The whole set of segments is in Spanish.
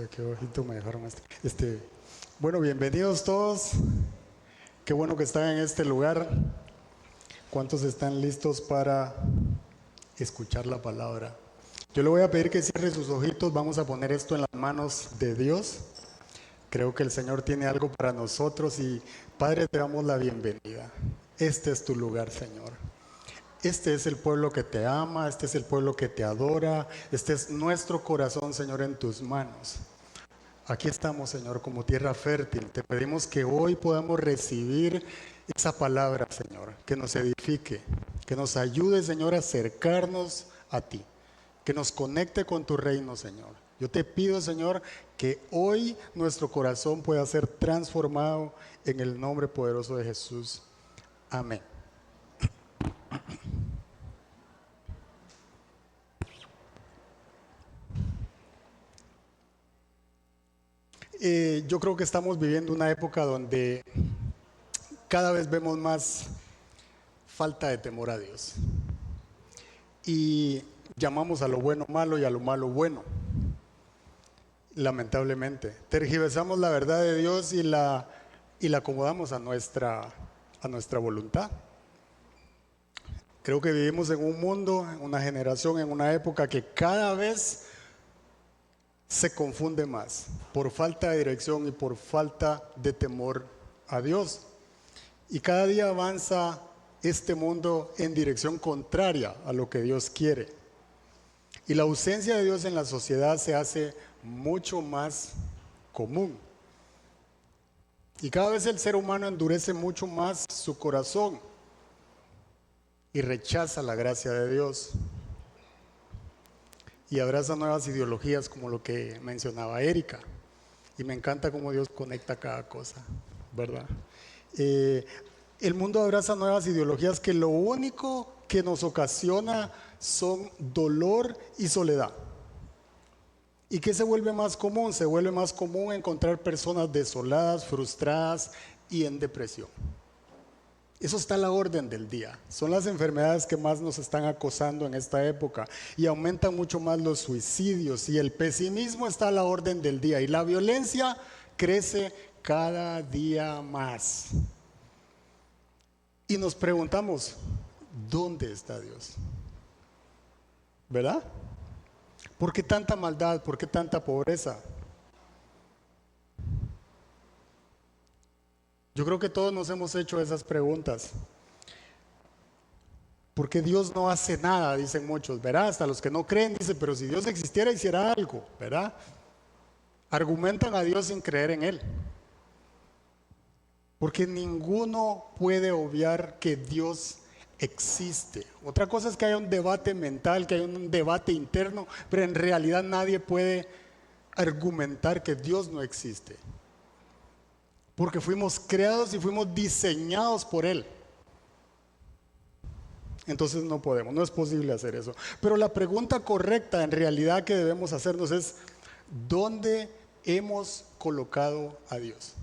Qué ojito me dejaron bueno, bienvenidos todos. Qué bueno que están en este lugar. ¿Cuántos están listos para escuchar la palabra? Yo le voy a pedir que cierre sus ojitos. Vamos a poner esto en las manos de Dios. Creo que el Señor tiene algo para nosotros y Padre, te damos la bienvenida. Este es tu lugar, Señor. Este es el pueblo que te ama, este es el pueblo que te adora, este es nuestro corazón, Señor, en tus manos. Aquí estamos, Señor, como tierra fértil. Te pedimos que hoy podamos recibir esa palabra, Señor, que nos edifique, que nos ayude, Señor, a acercarnos a ti, que nos conecte con tu reino, Señor. Yo te pido, Señor, que hoy nuestro corazón pueda ser transformado en el nombre poderoso de Jesús. Amén. Yo creo que estamos viviendo una época donde cada vez vemos más falta de temor a Dios. Y llamamos a lo bueno malo y a lo malo bueno. Lamentablemente. Tergiversamos la verdad de Dios y la acomodamos a nuestra voluntad. Creo que vivimos en un mundo, en una generación, en una época que cada vez se confunde más por falta de dirección y por falta de temor a Dios. Y cada día avanza este mundo en dirección contraria a lo que Dios quiere. Y la ausencia de Dios en la sociedad se hace mucho más común. Y cada vez el ser humano endurece mucho más su corazón y rechaza la gracia de Dios. Y abraza nuevas ideologías como lo que mencionaba Erika. Y me encanta cómo Dios conecta cada cosa, ¿verdad? El mundo abraza nuevas ideologías que lo único que nos ocasiona son dolor y soledad. ¿Y qué se vuelve más común? Se vuelve más común encontrar personas desoladas, frustradas y en depresión. Eso está a la orden del día. Son las enfermedades que más nos están acosando en esta época y aumentan mucho más los suicidios y el pesimismo está a la orden del día y la violencia crece cada día más. Y nos preguntamos, ¿dónde está Dios? ¿Verdad? ¿Por qué tanta maldad? ¿Por qué tanta pobreza? Yo creo que todos nos hemos hecho esas preguntas. ¿Por qué Dios no hace nada? Dicen muchos, ¿verdad? Hasta los que no creen dicen, pero si Dios existiera hiciera algo, ¿verdad? Argumentan a Dios sin creer en Él. Porque ninguno puede obviar que Dios existe. Otra cosa es que haya un debate mental, que haya un debate interno, pero en realidad nadie puede argumentar que Dios no existe. Porque fuimos creados y fuimos diseñados por Él. Entonces no podemos, no es posible hacer eso. Pero la pregunta correcta en realidad que debemos hacernos es, ¿dónde hemos colocado a Dios?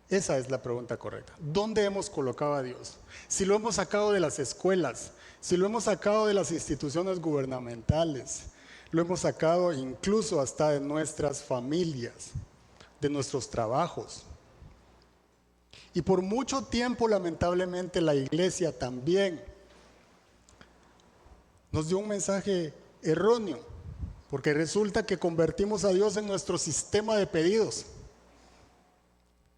Esa es la pregunta correcta. ¿Dónde hemos colocado a Dios? Si lo hemos sacado de las escuelas, si lo hemos sacado de las instituciones gubernamentales, lo hemos sacado incluso hasta de nuestras familias, de nuestros trabajos. Y por mucho tiempo, lamentablemente, la iglesia también nos dio un mensaje erróneo, porque resulta que convertimos a Dios en nuestro sistema de pedidos.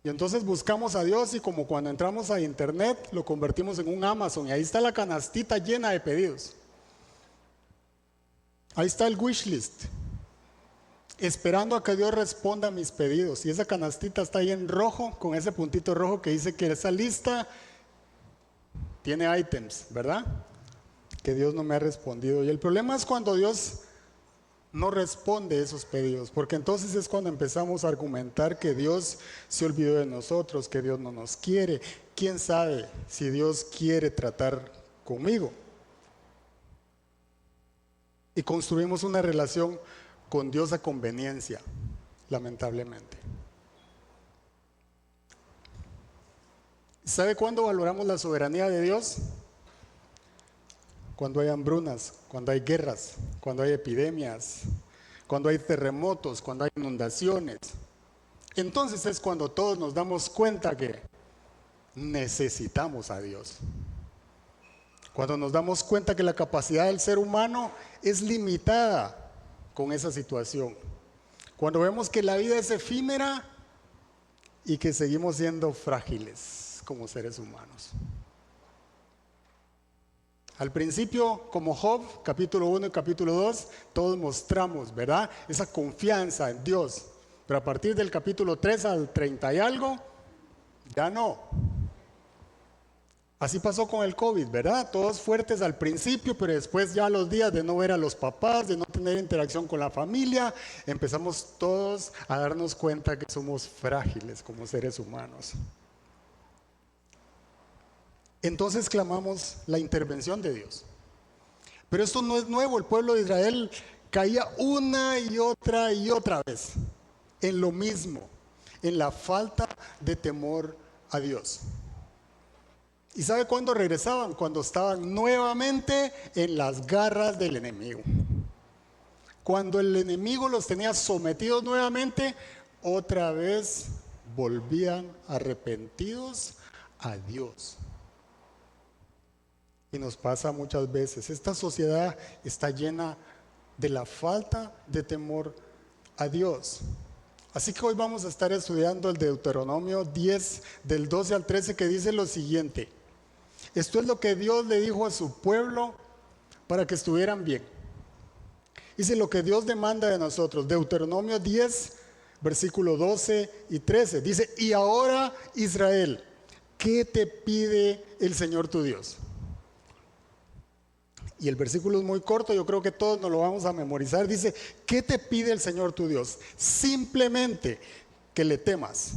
Y entonces buscamos a Dios y como cuando entramos a internet lo convertimos en un Amazon y ahí está la canastita llena de pedidos. Ahí está el wish list, esperando a que Dios responda a mis pedidos. Y esa canastita está ahí en rojo, con ese puntito rojo que dice que esa lista tiene items, ¿verdad? Que Dios no me ha respondido. Y el problema es cuando Dios no responde esos pedidos, porque entonces es cuando empezamos a argumentar que Dios se olvidó de nosotros, que Dios no nos quiere. ¿Quién sabe si Dios quiere tratar conmigo? Y construimos una relación con Dios a conveniencia, lamentablemente. ¿Sabe cuándo valoramos la soberanía de Dios? Cuando hay hambrunas, cuando hay guerras, cuando hay epidemias, cuando hay terremotos, cuando hay inundaciones. Entonces es cuando todos nos damos cuenta que necesitamos a Dios. Cuando nos damos cuenta que la capacidad del ser humano es limitada con esa situación. Cuando vemos que la vida es efímera y que seguimos siendo frágiles como seres humanos. Al principio, como Job, capítulo 1 y capítulo 2, todos mostramos, ¿verdad?, esa confianza en Dios. Pero a partir del capítulo 3 al 30 y algo, ya no. Así pasó con el COVID, ¿verdad? Todos fuertes al principio, pero después ya los días de no ver a los papás, de no tener interacción con la familia, empezamos todos a darnos cuenta que somos frágiles como seres humanos. Entonces clamamos la intervención de Dios. Pero esto no es nuevo, el pueblo de Israel caía una y otra vez en lo mismo, en la falta de temor a Dios. ¿Y sabe cuándo regresaban? Cuando estaban nuevamente en las garras del enemigo. Cuando el enemigo los tenía sometidos nuevamente, otra vez volvían arrepentidos a Dios. Y nos pasa muchas veces. Esta sociedad está llena de la falta de temor a Dios. Así que hoy vamos a estar estudiando el Deuteronomio 10, del 12 al 13, que dice lo siguiente. Esto es lo que Dios le dijo a su pueblo para que estuvieran bien. Dice lo que Dios demanda de nosotros. Deuteronomio 10, versículo 12 y 13. Dice, y ahora Israel, ¿qué te pide el Señor tu Dios? Y el versículo es muy corto, yo creo que todos nos lo vamos a memorizar. Dice, ¿qué te pide el Señor tu Dios? Simplemente que le temas,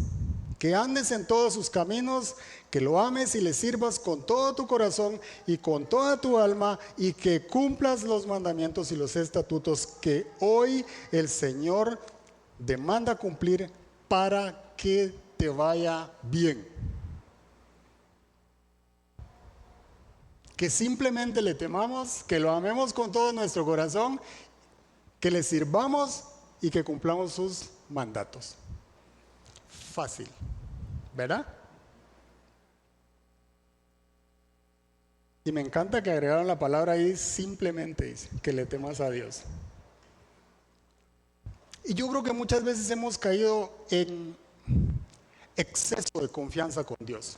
que andes en todos sus caminos, que lo ames y le sirvas con todo tu corazón y con toda tu alma, y que cumplas los mandamientos y los estatutos que hoy el Señor demanda cumplir para que te vaya bien. Que simplemente le temamos, que lo amemos con todo nuestro corazón, que le sirvamos y que cumplamos sus mandatos. Fácil, ¿verdad? Y me encanta que agregaron la palabra ahí, simplemente dice, que le temas a Dios. Y yo creo que muchas veces hemos caído en exceso de confianza con Dios.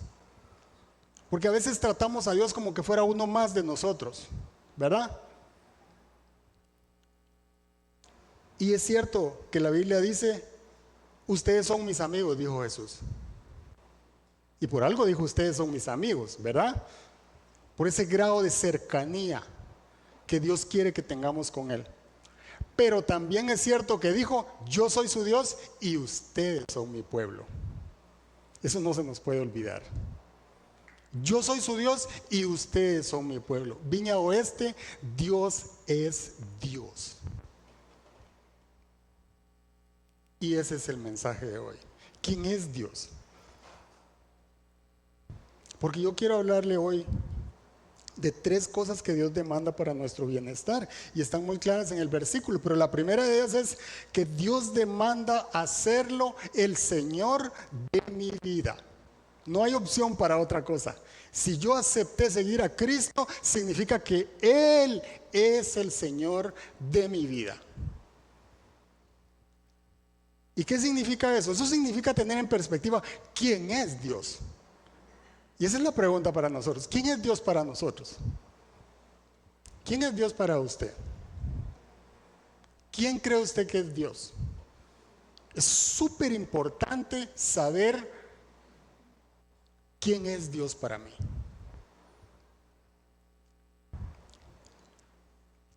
Porque a veces tratamos a Dios como que fuera uno más de nosotros, ¿verdad? Y es cierto que la Biblia dice, ustedes son mis amigos, dijo Jesús. Y por algo dijo, ustedes son mis amigos, ¿verdad? Por ese grado de cercanía que Dios quiere que tengamos con Él. Pero también es cierto que dijo, yo soy su Dios y ustedes son mi pueblo. Eso no se nos puede olvidar. Yo soy su Dios y ustedes son mi pueblo. Viña Oeste, Dios es Dios. Y ese es el mensaje de hoy. ¿Quién es Dios? Porque yo quiero hablarle hoy de 3 cosas que Dios demanda para nuestro bienestar. Y están muy claras en el versículo. Pero la primera de ellas es que Dios demanda hacerlo el Señor de mi vida. No hay opción para otra cosa. Si yo acepté seguir a Cristo, significa que Él es el Señor de mi vida. ¿Y qué significa eso? Eso significa tener en perspectiva quién es Dios. Y esa es la pregunta para nosotros. ¿Quién es Dios para nosotros? ¿Quién es Dios para usted? ¿Quién cree usted que es Dios? Es súper importante saber quién es Dios para mí.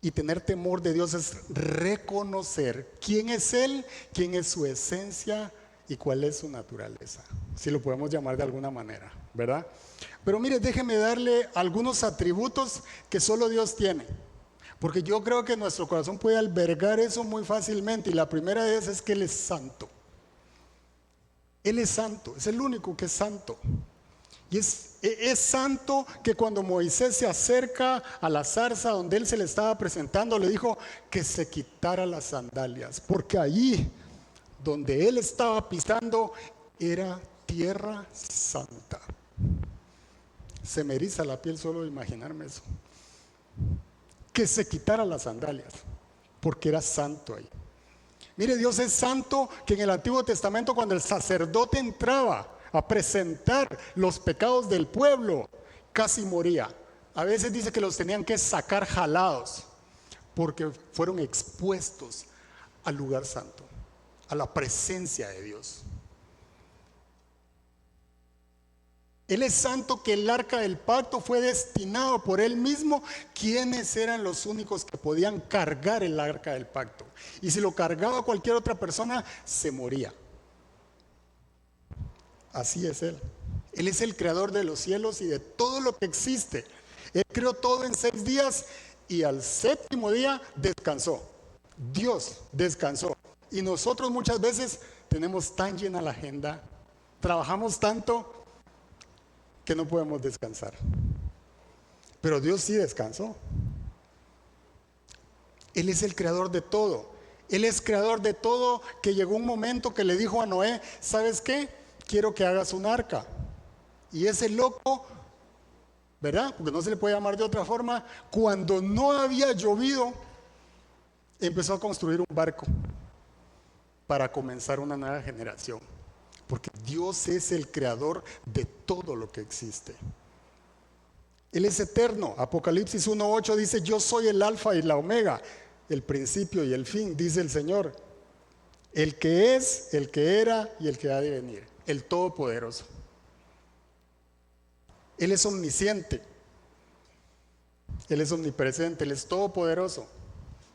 Y tener temor de Dios es reconocer quién es Él, quién es su esencia y cuál es su naturaleza. Si lo podemos llamar de alguna manera, ¿verdad? Pero mire, déjeme darle algunos atributos que solo Dios tiene. Porque yo creo que nuestro corazón puede albergar eso muy fácilmente. Y la primera de ellas es que Él es santo. Él es santo, es el único que es santo. Y es Es santo que cuando Moisés se acerca a la zarza donde él se le estaba presentando, le dijo que se quitara las sandalias, porque allí donde él estaba pisando era tierra santa. Se me eriza la piel solo de imaginarme eso. Que se quitara las sandalias, porque era santo ahí. Mire, Dios es santo, que en el Antiguo Testamento cuando el sacerdote entraba a presentar los pecados del pueblo, casi moría. A veces dice que los tenían que sacar jalados, porque fueron expuestos al lugar santo, a la presencia de Dios. Él es santo, que el arca del pacto fue destinado por él mismo. ¿Quiénes eran los únicos que podían cargar el arca del pacto? Y si lo cargaba cualquier otra persona, se moría. Así es Él. Él es el creador de los cielos y de todo lo que existe. Él creó todo en 6 días y al 7º día descansó. Dios descansó. Y nosotros muchas veces tenemos tan llena la agenda, trabajamos tanto que no podemos descansar. Pero Dios sí descansó. Él es el creador de todo. Él es creador de todo, que llegó un momento que le dijo a Noé, ¿sabes qué? Quiero que hagas un arca. Y ese loco, ¿verdad? Porque no se le puede llamar de otra forma, cuando no había llovido, empezó a construir un barco para comenzar una nueva generación. Porque Dios es el creador de todo lo que existe. Él es eterno. Apocalipsis 1:8 dice, yo soy el alfa y la omega, el principio y el fin, dice el Señor. El que es, el que era y el que ha de venir. El Todopoderoso. Él es omnisciente. Él es omnipresente. Él es todopoderoso.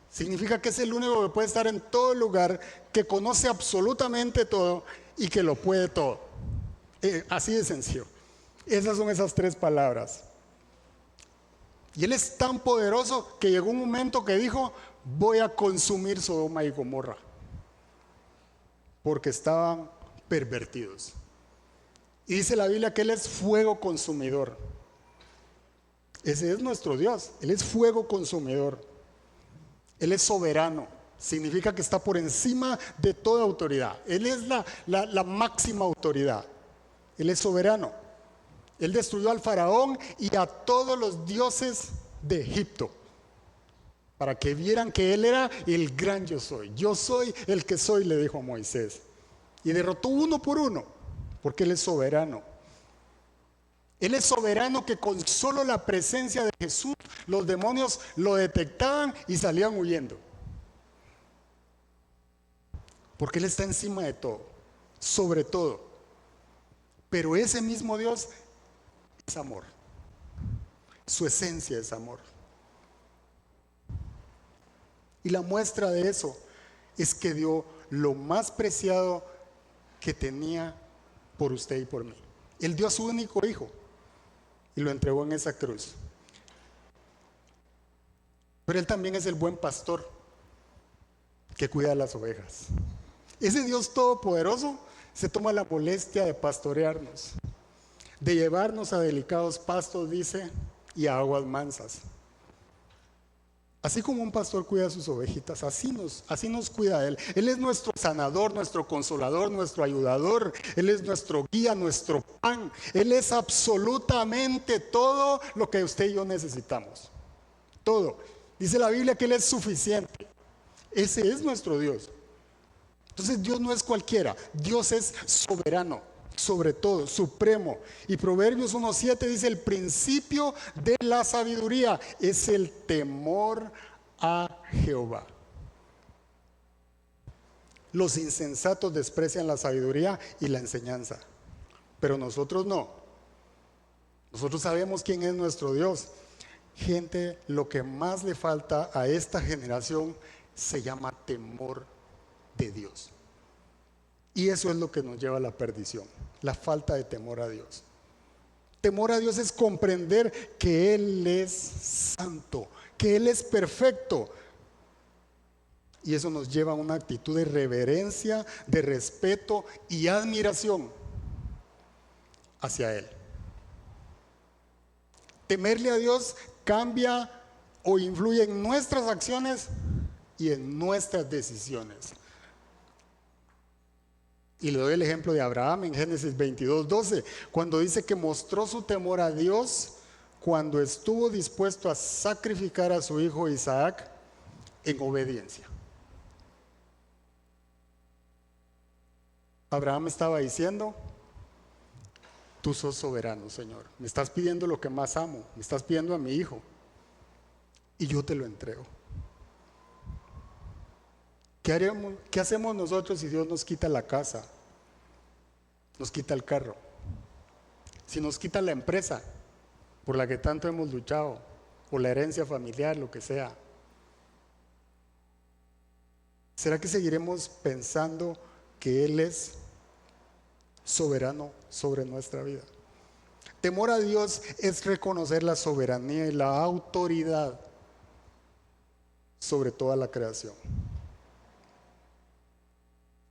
Significa que es el único que puede estar en todo lugar, que conoce absolutamente todo y que lo puede todo. Así de sencillo. Esas son esas 3 palabras. Y Él es tan poderoso que llegó un momento que dijo, voy a consumir Sodoma y Gomorra, porque estaban pervertidos. Y dice la Biblia que Él es fuego consumidor. Ese es nuestro Dios. Él es fuego consumidor. Él es soberano. Significa que está por encima de toda autoridad. Él es la máxima autoridad. Él es soberano. Él destruyó al faraón y a todos los dioses de Egipto, para que vieran que Él era el gran yo soy. Yo soy el que soy, le dijo a Moisés. Y derrotó uno por uno, porque Él es soberano. Él es soberano, que con solo la presencia de Jesús, los demonios lo detectaban y salían huyendo. Porque Él está encima de todo, sobre todo. Pero ese mismo Dios es amor. Su esencia es amor. Y la muestra de eso es que dio lo más preciado que tenía por usted y por mí. Él dio a su único hijo y lo entregó en esa cruz. Pero Él también es el buen pastor que cuida las ovejas. Ese Dios todopoderoso se toma la molestia de pastorearnos, de llevarnos a delicados pastos, dice, y a aguas mansas. Así como un pastor cuida a sus ovejitas, así nos cuida Él. Él es nuestro sanador, nuestro consolador, nuestro ayudador. Él es nuestro guía, nuestro pan. Él es absolutamente todo lo que usted y yo necesitamos. Todo. Dice la Biblia que Él es suficiente. Ese es nuestro Dios. Entonces Dios no es cualquiera. Dios es soberano, sobre todo, supremo. Y Proverbios 1:7 dice, el principio de la sabiduría es el temor a Jehová. Los insensatos desprecian la sabiduría y la enseñanza, pero nosotros no. Nosotros sabemos quién es nuestro Dios. Gente, lo que más le falta a esta generación se llama temor de Dios. Y eso es lo que nos lleva a la perdición, la falta de temor a Dios. Temor a Dios es comprender que Él es santo, que Él es perfecto. Y eso nos lleva a una actitud de reverencia, de respeto y admiración hacia Él. Temerle a Dios cambia o influye en nuestras acciones y en nuestras decisiones. Y le doy el ejemplo de Abraham en Génesis 22:12, cuando dice que mostró su temor a Dios cuando estuvo dispuesto a sacrificar a su hijo Isaac en obediencia. Abraham estaba diciendo: tú sos soberano, Señor. Me estás pidiendo lo que más amo, me estás pidiendo a mi hijo, y yo te lo entrego. ¿Qué hacemos nosotros si Dios nos quita la casa, nos quita el carro, si nos quita la empresa por la que tanto hemos luchado, o la herencia familiar, lo que sea? ¿Será que seguiremos pensando que Él es soberano sobre nuestra vida? Temor a Dios es reconocer la soberanía y la autoridad sobre toda la creación.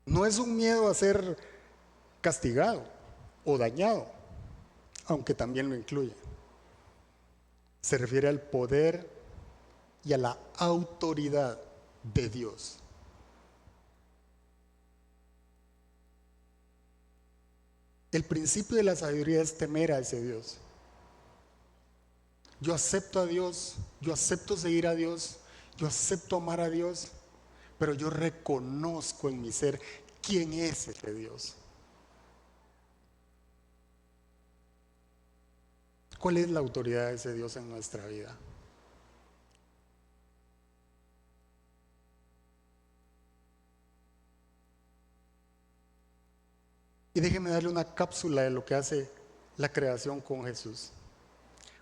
No es un miedo a ser castigado o dañado, aunque también lo incluye. Se refiere al poder y a la autoridad de Dios. El principio de la sabiduría es temer a ese Dios. Yo acepto a Dios, yo acepto seguir a Dios, yo acepto amar a Dios, pero yo reconozco en mi ser quién es ese Dios. ¿Cuál es la autoridad de ese Dios en nuestra vida? Y déjeme darle una cápsula de lo que hace la creación con Jesús.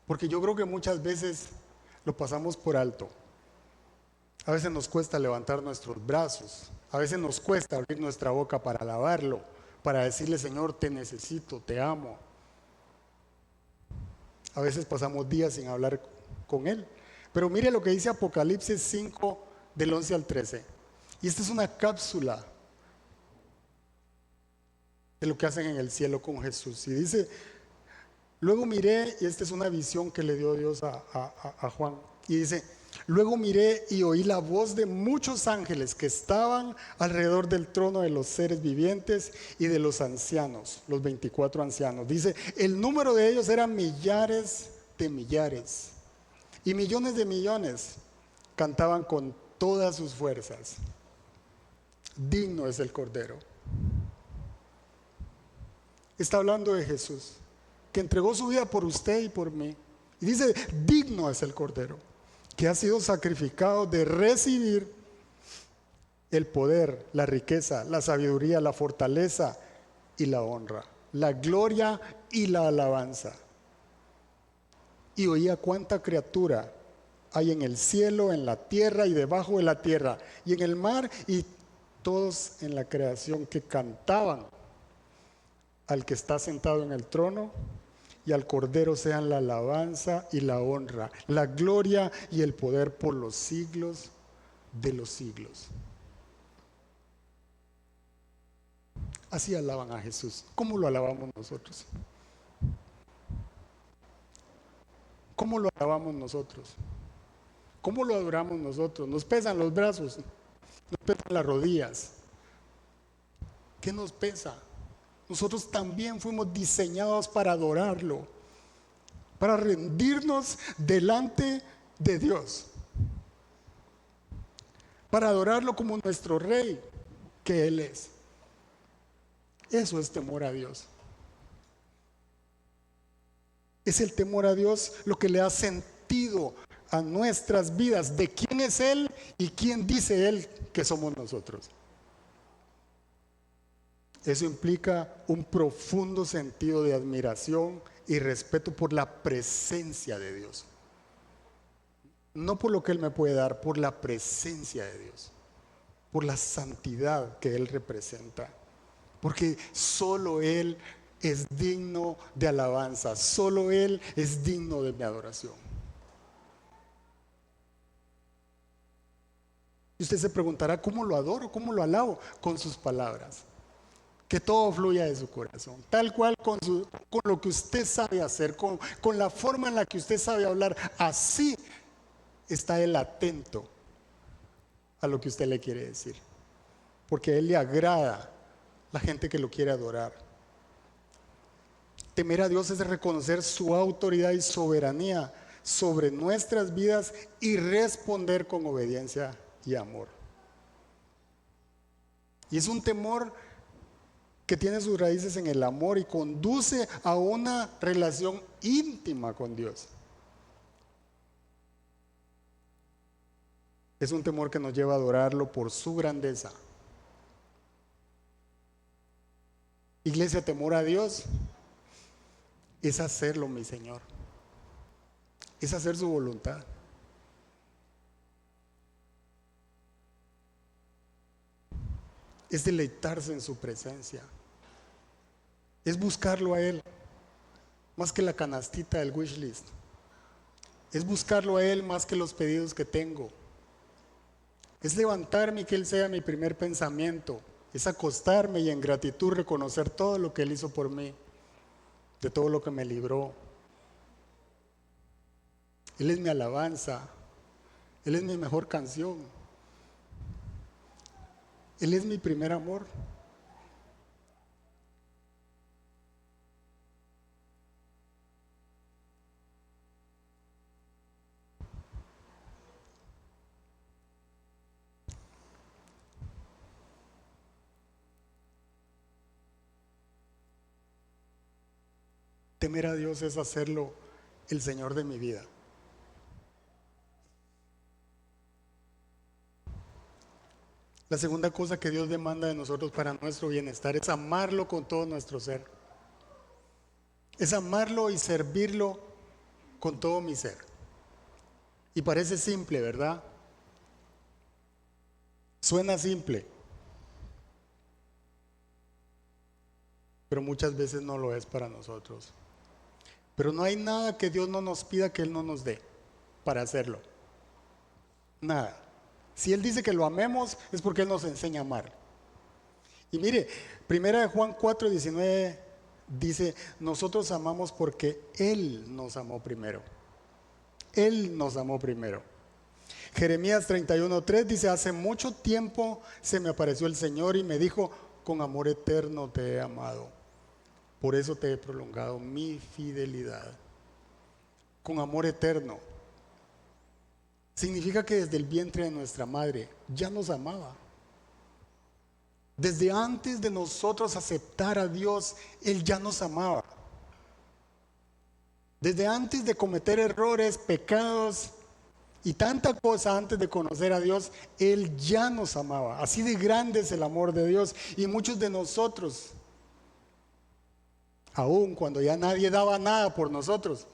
Porque yo creo que muchas veces lo pasamos por alto. A veces nos cuesta levantar nuestros brazos. A veces nos cuesta abrir nuestra boca para alabarlo, para decirle: Señor, te necesito, te amo. A veces pasamos días sin hablar con Él. Pero mire lo que dice Apocalipsis 5, del 11 al 13. Y esta es una cápsula de lo que hacen en el cielo con Jesús. Y dice: luego miré, y esta es una visión que le dio Dios a Juan. Y dice: luego miré y oí la voz de muchos ángeles que estaban alrededor del trono de los seres vivientes y de los ancianos, los 24 ancianos. Dice: el número de ellos era millares de millares y millones de millones. Cantaban con todas sus fuerzas: digno es el Cordero. Está hablando de Jesús, que entregó su vida por usted y por mí. Y dice: digno es el Cordero, que ha sido sacrificado de recibir el poder, la riqueza, la sabiduría, la fortaleza y la honra, la gloria y la alabanza. Y oía cuánta criatura hay en el cielo, en la tierra y debajo de la tierra, y en el mar, y todos en la creación, que cantaban al que está sentado en el trono y al Cordero sean la alabanza y la honra, la gloria y el poder por los siglos de los siglos. Así alaban a Jesús. ¿Cómo lo alabamos nosotros? ¿Cómo lo alabamos nosotros? ¿Cómo lo adoramos nosotros? Nos pesan los brazos, nos pesan las rodillas. ¿Qué nos pesa? Nosotros también fuimos diseñados para adorarlo, para rendirnos delante de Dios, para adorarlo como nuestro Rey, que Él es. Eso es temor a Dios. Es el temor a Dios lo que le da sentido a nuestras vidas, de quién es Él y quién dice Él que somos nosotros. Eso implica un profundo sentido de admiración y respeto por la presencia de Dios. No por lo que Él me puede dar, por la presencia de Dios, por la santidad que Él representa. Porque solo Él es digno de alabanza, solo Él es digno de mi adoración. Y usted se preguntará: ¿cómo lo adoro? ¿Cómo lo alabo? Con sus palabras. Que todo fluya de su corazón, tal cual con lo que usted sabe hacer, con la forma en la que usted sabe hablar. Así está Él atento a lo que usted le quiere decir, porque a Él le agrada la gente que lo quiere adorar. Temer a Dios es reconocer su autoridad y soberanía sobre nuestras vidas y responder con obediencia y amor. Y es un temor que tiene sus raíces en el amor y conduce a una relación íntima con Dios. Es un temor que nos lleva a adorarlo por su grandeza. Iglesia, temor a Dios es hacerlo, mi Señor. Es hacer su voluntad. Es deleitarse en su presencia. Es buscarlo a Él, más que la canastita del wish list. Es buscarlo a Él más que los pedidos que tengo. Es levantarme y que Él sea mi primer pensamiento. Es acostarme y en gratitud reconocer todo lo que Él hizo por mí, de todo lo que me libró. Él es mi alabanza. Él es mi mejor canción. Él es mi primer amor. Temer a Dios es hacerlo el Señor de mi vida. La segunda cosa que Dios demanda de nosotros para nuestro bienestar es amarlo con todo nuestro ser. Es amarlo y servirlo con todo mi ser. Y parece simple, ¿verdad? Suena simple, pero muchas veces no lo es para nosotros. Pero no hay nada que Dios no nos pida que Él no nos dé para hacerlo. Nada. Si Él dice que lo amemos, es porque Él nos enseña a amar. Y mire, primera de Juan 4:19 dice, nosotros amamos porque Él nos amó primero. Él nos amó primero. Jeremías 31:3 dice, hace mucho tiempo se me apareció el Señor y me dijo, con amor eterno te he amado. Por eso te he prolongado mi fidelidad. Con amor eterno. Significa que desde el vientre de nuestra madre ya nos amaba. Desde antes de nosotros aceptar a Dios, Él ya nos amaba. Desde antes de cometer errores, pecados y tanta cosa antes de conocer a Dios, Él ya nos amaba. Así de grande es el amor de Dios. Y muchos de nosotros, aun cuando ya nadie daba nada por nosotros,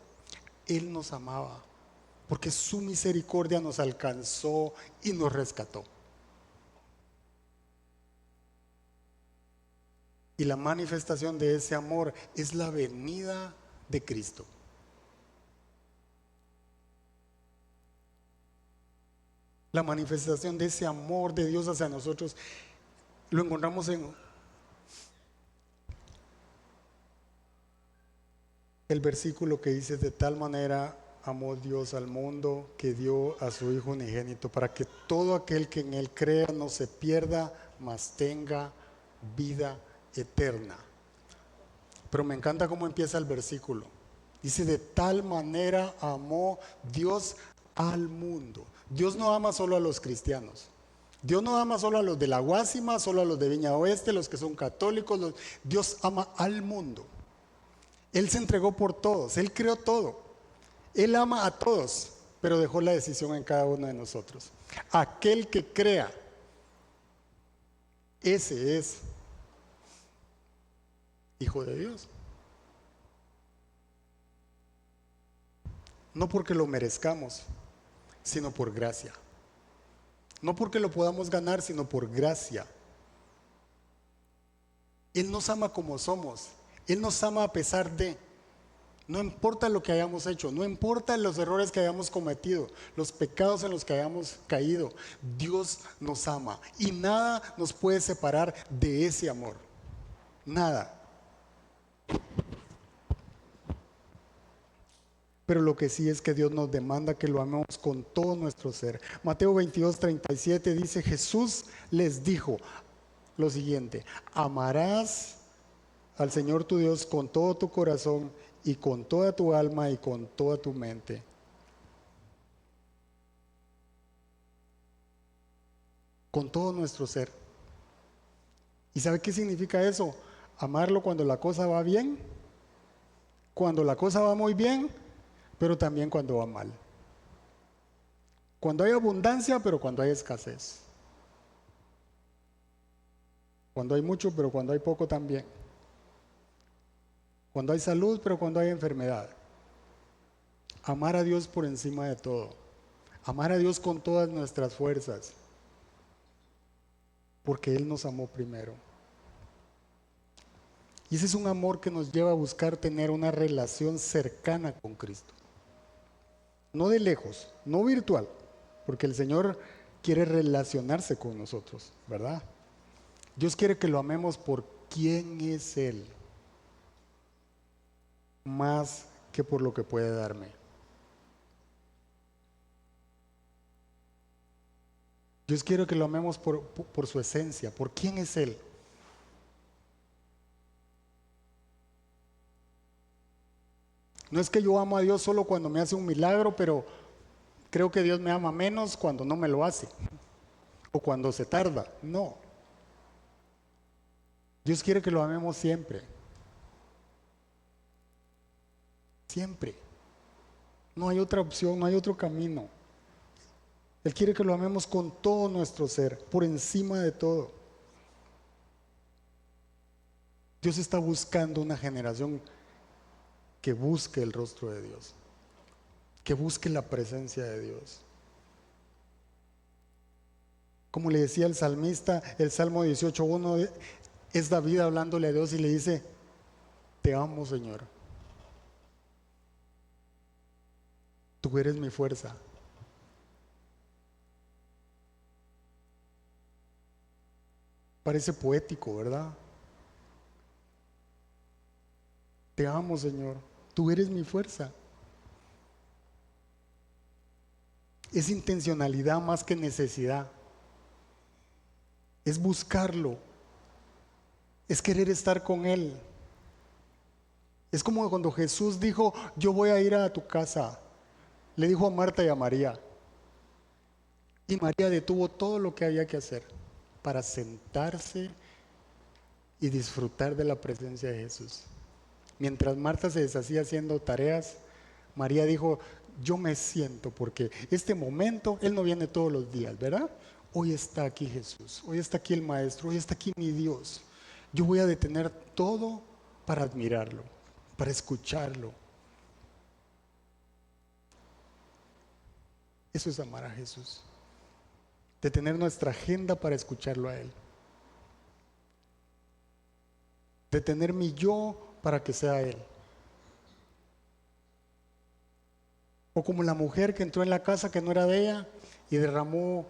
Él nos amaba. Porque su misericordia nos alcanzó y nos rescató. Y la manifestación de ese amor es la venida de Cristo. La manifestación de ese amor de Dios hacia nosotros lo encontramos en el versículo que dice, de tal manera amó Dios al mundo que dio a su Hijo unigénito para que todo aquel que en Él crea no se pierda, mas tenga vida eterna. Pero me encanta cómo empieza el versículo. Dice, de tal manera amó Dios al mundo. Dios no ama solo a los cristianos. Dios no ama solo a los de la Guásima, solo a los de Viña Oeste, los que son católicos. Dios ama al mundo. Él se entregó por todos. Él creó todo. Él ama a todos, pero dejó la decisión en cada uno de nosotros. Aquel que crea, ese es hijo de Dios. No porque lo merezcamos, sino por gracia. No porque lo podamos ganar, sino por gracia. Él nos ama como somos. Él nos ama a pesar de. No importa lo que hayamos hecho, no importa los errores que hayamos cometido, los pecados en los que hayamos caído, Dios nos ama y nada nos puede separar de ese amor. nada. Pero lo que sí es que Dios nos demanda que lo amemos con todo nuestro ser. Mateo 22:37 dice, Jesús les dijo lo siguiente: amarás al Señor tu Dios con todo tu corazón y con toda tu alma y con toda tu mente. Con todo nuestro ser. ¿Y sabe qué significa eso? Amarlo cuando la cosa va bien, cuando la cosa va muy bien, pero también cuando va mal. Cuando hay abundancia, pero cuando hay escasez. Cuando hay mucho, pero cuando hay poco también. Cuando hay salud, pero cuando hay enfermedad. Amar a Dios por encima de todo. Amar a Dios con todas nuestras fuerzas. Porque Él nos amó primero. Y ese es un amor que nos lleva a buscar tener una relación cercana con Cristo. No de lejos, no virtual, porque el Señor quiere relacionarse con nosotros, ¿verdad? Dios quiere que lo amemos por quién es Él, más que por lo que puede darme. Dios quiere que lo amemos por su esencia, por quién es Él. No es que yo amo a Dios solo cuando me hace un milagro, pero creo que Dios me ama menos cuando no me lo hace o cuando se tarda. No. Dios quiere que lo amemos siempre. Siempre. No hay otra opción, no hay otro camino. Él quiere que lo amemos con todo nuestro ser, por encima de todo. Dios está buscando una generación que busque el rostro de Dios, que busque la presencia de Dios. Como le decía el salmista, el Salmo 18:1 es David hablándole a Dios y le dice: te amo, Señor. Tú eres mi fuerza. Parece poético, ¿verdad? Te amo, Señor. Tú eres mi fuerza. Es intencionalidad más que necesidad. Es buscarlo. Es querer estar con Él. Es como cuando Jesús dijo: yo voy a ir a tu casa. Le dijo a Marta y a María. Y María detuvo todo lo que había que hacer para sentarse y disfrutar de la presencia de Jesús. Mientras Marta se deshacía haciendo tareas, María dijo: yo me siento, porque este momento, Él no viene todos los días, ¿verdad? Hoy está aquí Jesús, hoy está aquí el Maestro, hoy está aquí mi Dios. Yo voy a detener todo para admirarlo, para escucharlo. Eso es amar a Jesús. Detener nuestra agenda para escucharlo a Él. Detener mi yo para que sea Él. O como la mujer que entró en la casa que no era de ella y derramó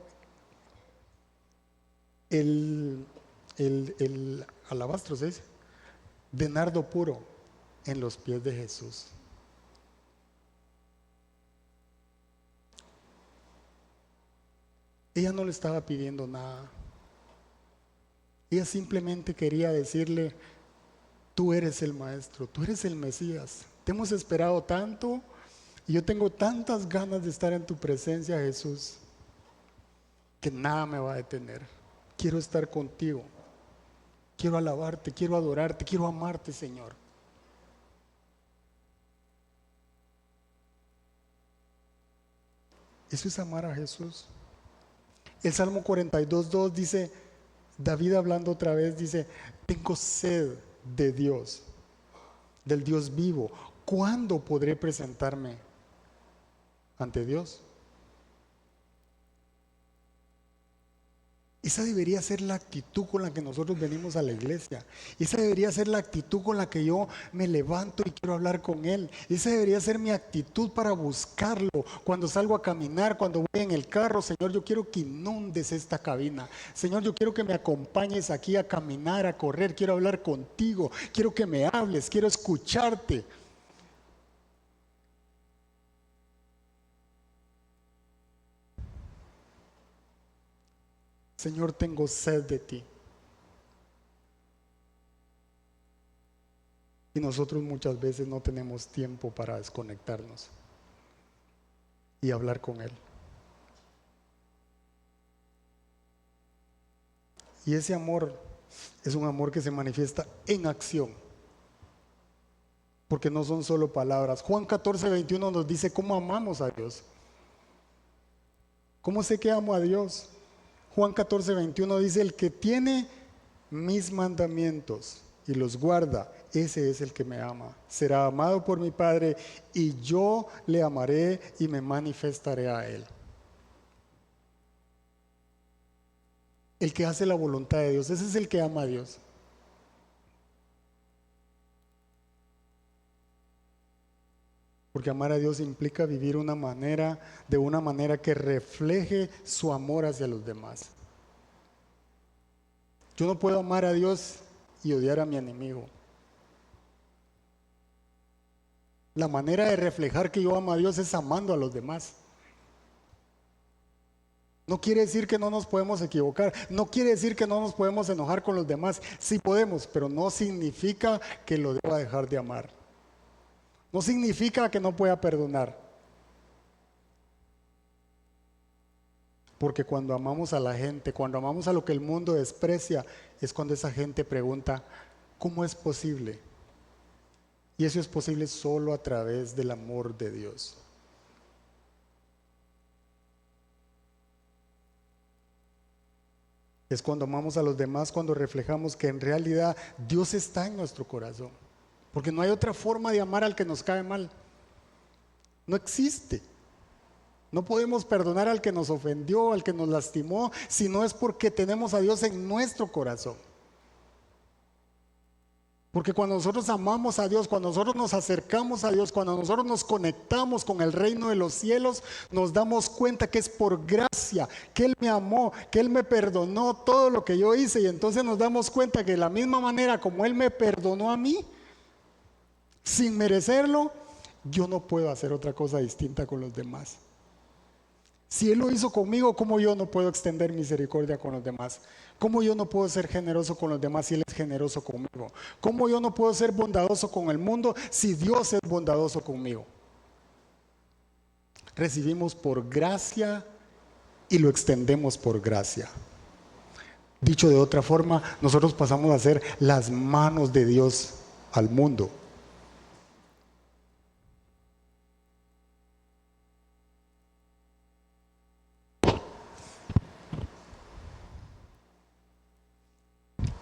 el alabastro, ¿se dice?, de nardo puro en los pies de Jesús. Ella no le estaba pidiendo nada. Ella simplemente quería decirle: tú eres el Maestro, tú eres el Mesías. Te hemos esperado tanto y yo tengo tantas ganas de estar en tu presencia, Jesús, que nada me va a detener. Quiero estar contigo. Quiero alabarte, quiero adorarte, quiero amarte, Señor. Eso es amar a Jesús. El Salmo 42:2 dice, David hablando otra vez, dice: tengo sed de Dios, del Dios vivo. ¿Cuándo podré presentarme ante Dios? Esa debería ser la actitud con la que nosotros venimos a la iglesia. Esa debería ser la actitud con la que yo me levanto y quiero hablar con Él. Esa debería ser mi actitud para buscarlo. Cuando salgo a caminar, cuando voy en el carro, Señor, yo quiero que inundes esta cabina. Señor, yo quiero que me acompañes aquí a caminar, a correr. Quiero hablar contigo. Quiero que me hables. Quiero escucharte. Señor, tengo sed de ti. Y nosotros muchas veces no tenemos tiempo para desconectarnos y hablar con Él. Y ese amor es un amor que se manifiesta en acción, porque no son solo palabras. Juan 14:21 nos dice cómo amamos a Dios. ¿Cómo sé que amo a Dios? Juan 14:21 dice: el que tiene mis mandamientos y los guarda, ese es el que me ama. Será amado por mi Padre y yo le amaré y me manifestaré a Él. El que hace la voluntad de Dios, ese es el que ama a Dios. Porque amar a Dios implica vivir de una manera que refleje su amor hacia los demás. Yo no puedo amar a Dios y odiar a mi enemigo. La manera de reflejar que yo amo a Dios es amando a los demás. No quiere decir que no nos podemos equivocar, no quiere decir que no nos podemos enojar con los demás. Sí podemos, pero no significa que lo deba dejar de amar. No significa que no pueda perdonar. Porque cuando amamos a la gente, cuando amamos a lo que el mundo desprecia, es cuando esa gente pregunta, ¿cómo es posible? Y eso es posible solo a través del amor de Dios. Es cuando amamos a los demás, cuando reflejamos que en realidad Dios está en nuestro corazón. Porque no hay otra forma de amar al que nos cae mal. No existe. No podemos perdonar al que nos ofendió, al que nos lastimó, si no es porque tenemos a Dios en nuestro corazón. Porque cuando nosotros amamos a Dios, cuando nosotros nos acercamos a Dios, cuando nosotros nos conectamos con el reino de los cielos, nos damos cuenta que es por gracia, que Él me amó, que Él me perdonó todo lo que yo hice. Y entonces nos damos cuenta que de la misma manera como Él me perdonó a mí, sin merecerlo, yo no puedo hacer otra cosa distinta con los demás. Si Él lo hizo conmigo, ¿cómo yo no puedo extender misericordia con los demás? ¿Cómo yo no puedo ser generoso con los demás si Él es generoso conmigo? ¿Cómo yo no puedo ser bondadoso con el mundo si Dios es bondadoso conmigo? Recibimos por gracia y lo extendemos por gracia. Dicho de otra forma, nosotros pasamos a ser las manos de Dios al mundo.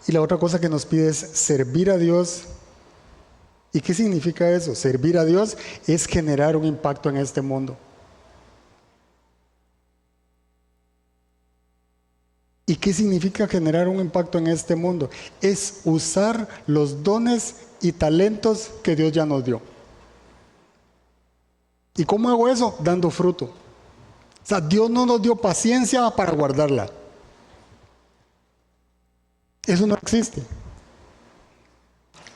Y la otra cosa que nos pide es servir a Dios. ¿Y qué significa eso? Servir a Dios es generar un impacto en este mundo. ¿Y qué significa generar un impacto en este mundo? Es usar los dones y talentos que Dios ya nos dio. ¿Y cómo hago eso? Dando fruto. O sea, Dios no nos dio paciencia para guardarla. Eso no existe.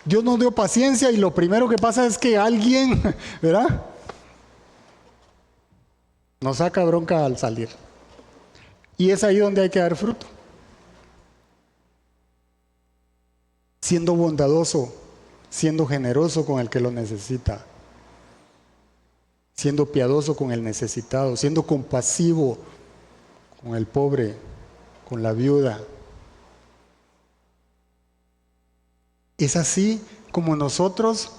Dios nos dio paciencia y lo primero que pasa es que alguien, ¿verdad?, nos saca bronca al salir. Y es ahí donde hay que dar fruto. Siendo bondadoso, siendo generoso con el que lo necesita, siendo piadoso con el necesitado, siendo compasivo con el pobre, con la viuda. Es así como nosotros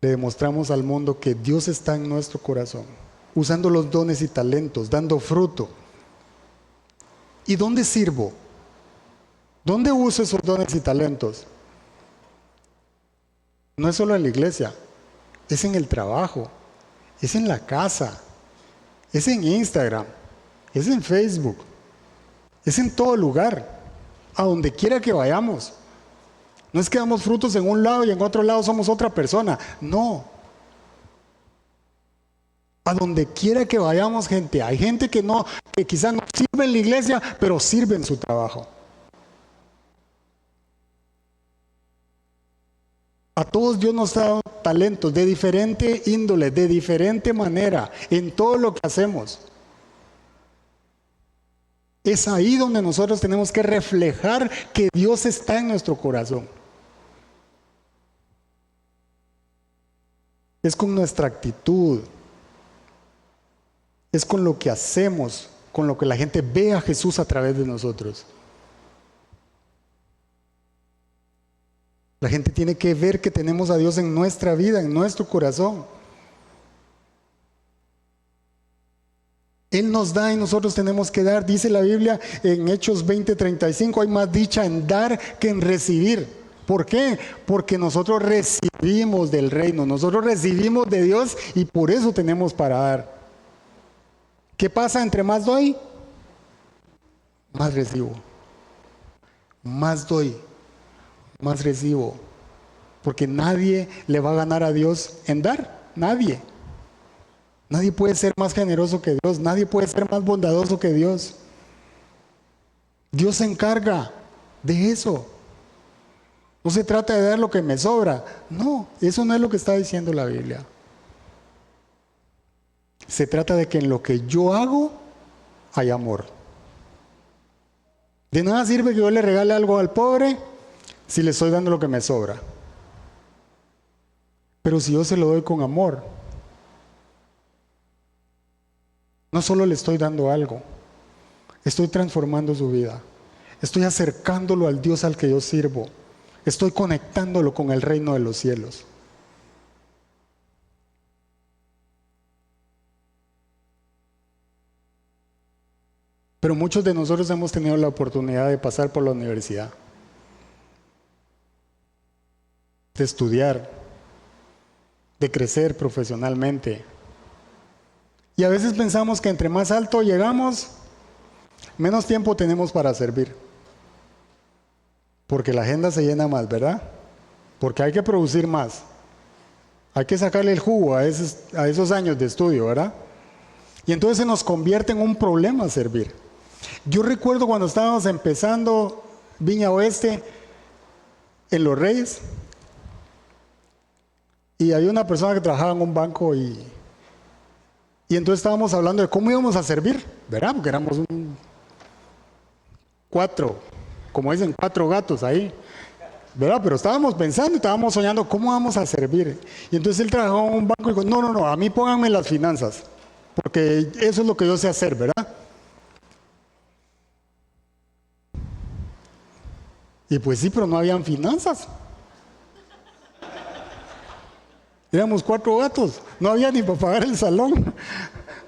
le demostramos al mundo que Dios está en nuestro corazón, usando los dones y talentos, dando fruto. ¿Y dónde sirvo? ¿Dónde uso esos dones y talentos? No es solo en la iglesia, es en el trabajo, es en la casa, es en Instagram, es en Facebook, Es en todo lugar, a donde quiera que vayamos. No es que damos frutos en un lado y en otro lado somos otra persona. No. A donde quiera que vayamos, gente. Hay gente que quizás no sirve en la iglesia, pero sirve en su trabajo. A todos Dios nos ha dado talentos de diferente índole, de diferente manera, en todo lo que hacemos. Es ahí donde nosotros tenemos que reflejar que Dios está en nuestro corazón. Es con nuestra actitud. Es con lo que hacemos, con lo que la gente ve a Jesús a través de nosotros. La gente tiene que ver que tenemos a Dios en nuestra vida, en nuestro corazón. Él nos da y nosotros tenemos que dar. Dice la Biblia en Hechos 20:35, hay más dicha en dar que en recibir. ¿Por qué? Porque nosotros recibimos del reino, nosotros recibimos de Dios y por eso tenemos para dar. ¿Qué pasa? Entre más doy, más recibo. Más doy, más recibo. Porque nadie le va a ganar a Dios en dar. Nadie. Nadie puede ser más generoso que Dios. Nadie puede ser más bondadoso que Dios. Dios se encarga de eso. No se trata de dar lo que me sobra. No, eso no es lo que está diciendo la Biblia. Se trata de que en lo que yo hago hay amor. De nada sirve que yo le regale algo al pobre si le estoy dando lo que me sobra. Pero si yo se lo doy con amor, no solo le estoy dando algo, estoy transformando su vida. Estoy acercándolo al Dios al que yo sirvo. Estoy conectándolo con el reino de los cielos. Pero muchos de nosotros hemos tenido la oportunidad de pasar por la universidad, de estudiar, de crecer profesionalmente. Y a veces pensamos que entre más alto llegamos, menos tiempo tenemos para servir. Porque la agenda se llena más, ¿verdad? Porque hay que producir más. Hay que sacarle el jugo a esos años de estudio, ¿verdad? Y entonces se nos convierte en un problema servir. Yo recuerdo cuando estábamos empezando Viña Oeste en Los Reyes, y había una persona que trabajaba en un banco y entonces estábamos hablando de cómo íbamos a servir, ¿verdad? Porque éramos como dicen, 4 gatos ahí, ¿verdad? Pero estábamos pensando y estábamos soñando cómo vamos a servir. Y entonces él trabajaba en un banco y dijo, no, a mí pónganme las finanzas, porque eso es lo que yo sé hacer, ¿verdad? Y pues sí, pero no habían finanzas. Éramos 4 gatos, no había ni para pagar el salón.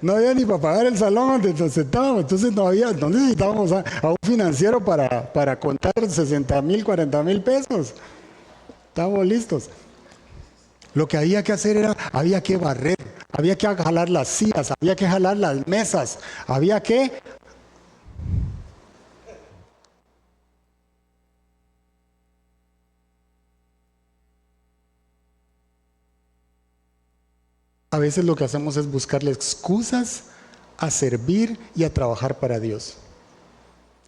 No había ni para pagar el salón donde nos sentábamos, entonces no necesitábamos a un financiero para contar 60,000, 40,000 pesos. Estábamos listos. Lo que había que hacer había que barrer, había que jalar las sillas, había que jalar las mesas, había que... A veces lo que hacemos es buscarle excusas a servir y a trabajar para Dios.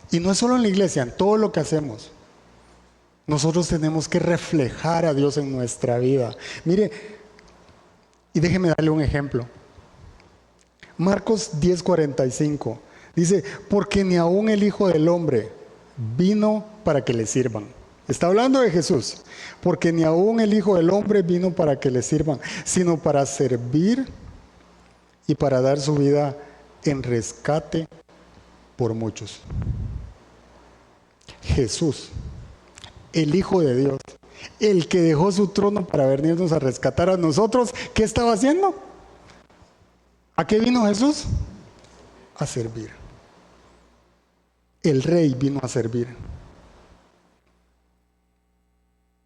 Y no es solo en la iglesia, en todo lo que hacemos. Nosotros tenemos que reflejar a Dios en nuestra vida. Mire, y déjeme darle un ejemplo. Marcos 10:45 dice, porque ni aun el Hijo del Hombre vino para que le sirvan. Está hablando de Jesús. Porque ni aun el Hijo del Hombre vino para que le sirvan, sino para servir y para dar su vida en rescate por muchos. Jesús, el Hijo de Dios, el que dejó su trono para venirnos a rescatar a nosotros, ¿qué estaba haciendo? ¿A qué vino Jesús? A servir. El Rey vino a servir.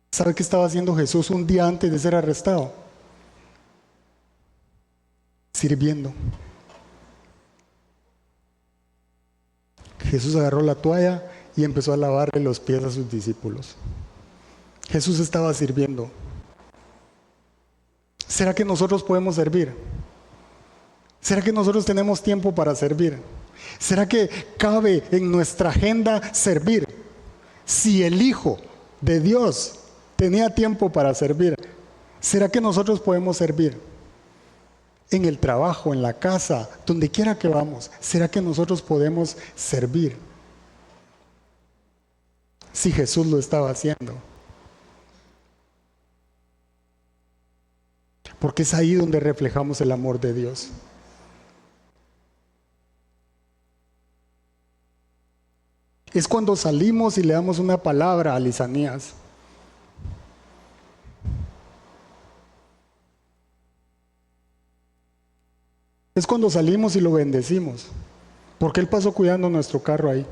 ¿Sabe qué estaba haciendo Jesús un día antes de ser arrestado? Sirviendo. Jesús agarró la toalla y empezó a lavarle los pies a sus discípulos. Jesús estaba sirviendo. ¿Será que nosotros podemos servir? ¿Será que nosotros tenemos tiempo para servir? ¿Será que cabe en nuestra agenda servir? Si el Hijo de Dios tenía tiempo para servir, ¿será que nosotros podemos servir? En el trabajo, en la casa, donde quiera que vamos, ¿será que nosotros podemos servir? Si Jesús lo estaba haciendo. Porque es ahí donde reflejamos el amor de Dios. Es cuando salimos y le damos una palabra a Lisanías. Es cuando salimos y lo bendecimos. Porque Él pasó cuidando nuestro carro ahí.